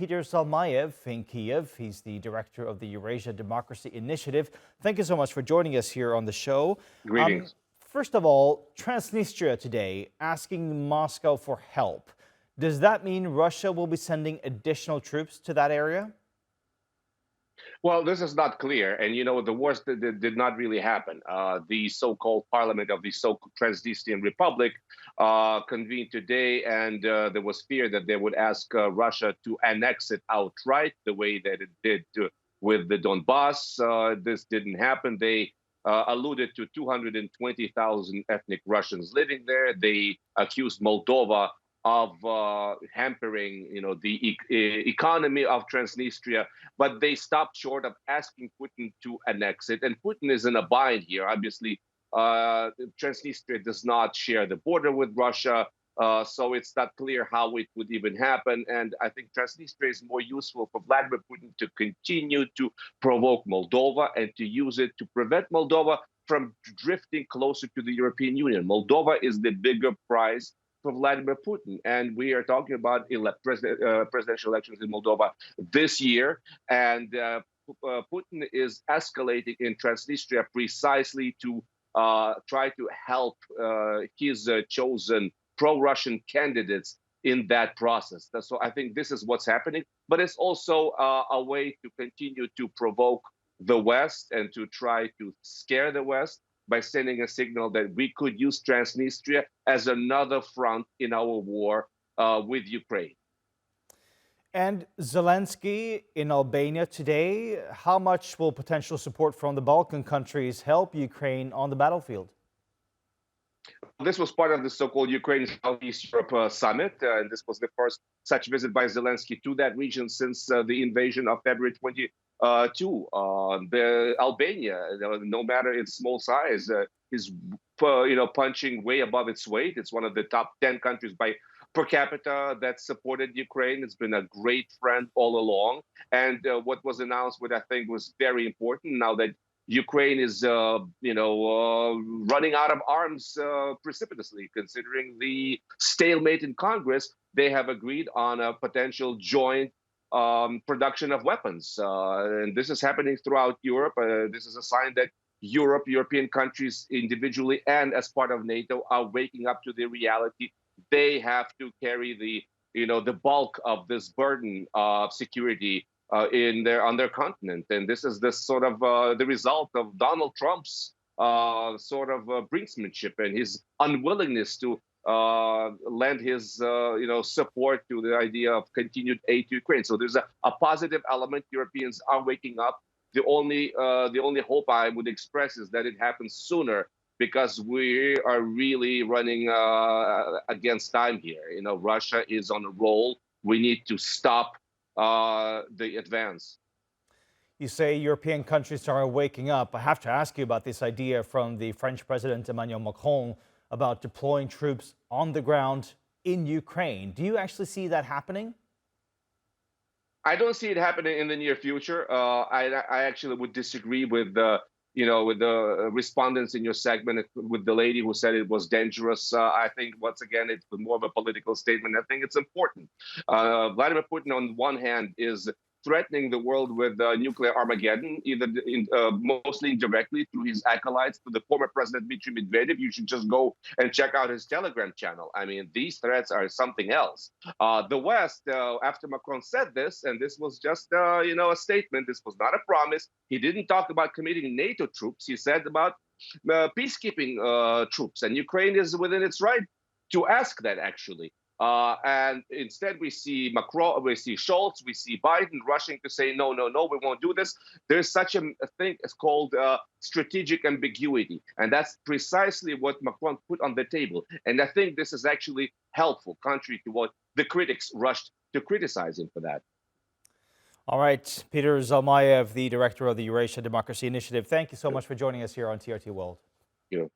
Peter Zalmayev in Kiev. He's the director of the Eurasia Democracy Initiative. Thank you so much for joining us here on the show. Greetings. First of all, Transnistria today asking Moscow for help. Does that mean Russia will be sending additional troops to that area? Well, this is not clear. And, the worst did not really happen. The so-called parliament of the so-called Transnistrian Republic convened today, and there was fear that they would ask Russia to annex it outright, the way that it did with the Donbass. This didn't happen. They alluded to 220,000 ethnic Russians living there. They accused Moldova of hampering, the economy of Transnistria, but they stopped short of asking Putin to annex it. And Putin is in a bind here. Obviously, Transnistria does not share the border with Russia, so it's not clear how it would even happen. And I think Transnistria is more useful for Vladimir Putin to continue to provoke Moldova and to use it to prevent Moldova from drifting closer to the European Union. Moldova is the bigger prize for Vladimir Putin. And we are talking about presidential elections in Moldova this year. And Putin is escalating in Transnistria precisely to try to help his chosen pro-Russian candidates in that process. So I think this is what's happening. But it's also a way to continue to provoke the West and to try to scare the West by sending a signal that we could use Transnistria as another front in our war with Ukraine. And Zelensky in Albania today, how much will potential support from the Balkan countries help Ukraine on the battlefield? This was part of the so-called Ukraine Southeast Europe summit, and this was the first such visit by Zelensky to that region since the invasion of February 22. The Albania, no matter its small size, is punching way above its weight. It's one of the top 10 countries by per capita that supported Ukraine. It's been a great friend all along. And what was announced, what I think was very important, now that Ukraine is, running out of arms precipitously, considering the stalemate in Congress, they have agreed on a potential joint production of weapons. And this is happening throughout Europe. This is a sign that European countries individually and as part of NATO are waking up to the reality. They have to carry the bulk of this burden of security on their continent. And this is the sort of the result of Donald Trump's brinksmanship and his unwillingness to lend his support to the idea of continued aid to Ukraine. So there's a positive element. Europeans are waking up. The only hope I would express is that it happens sooner, because we are really running against time here. Russia is on a roll. We need to stop the advance. You say European countries are waking up. I have to ask you about this idea from the French President Emmanuel Macron about deploying troops on the ground in Ukraine. Do you actually see that happening? I don't see it happening in the near future. I actually would disagree with the respondents in your segment, with the lady who said it was dangerous. I think, once again, it's more of a political statement. I think it's important. Vladimir Putin, on one hand, is threatening the world with nuclear Armageddon, mostly indirectly through his acolytes, to the former president Dmitry Medvedev. You should just go and check out his Telegram channel. I mean, these threats are something else. The West, after Macron said this, and this was just a statement, this was not a promise. He didn't talk about committing NATO troops. He said about peacekeeping troops, and Ukraine is within its right to ask that, actually. And instead, we see Macron, we see Scholz, we see Biden rushing to say, no, we won't do this. There's such a thing as called strategic ambiguity. And that's precisely what Macron put on the table. And I think this is actually helpful, contrary to what the critics rushed to criticize him for that. All right, Peter Zalmayev, the director of the Eurasia Democracy Initiative, thank you so much for joining us here on TRT World. Thank you.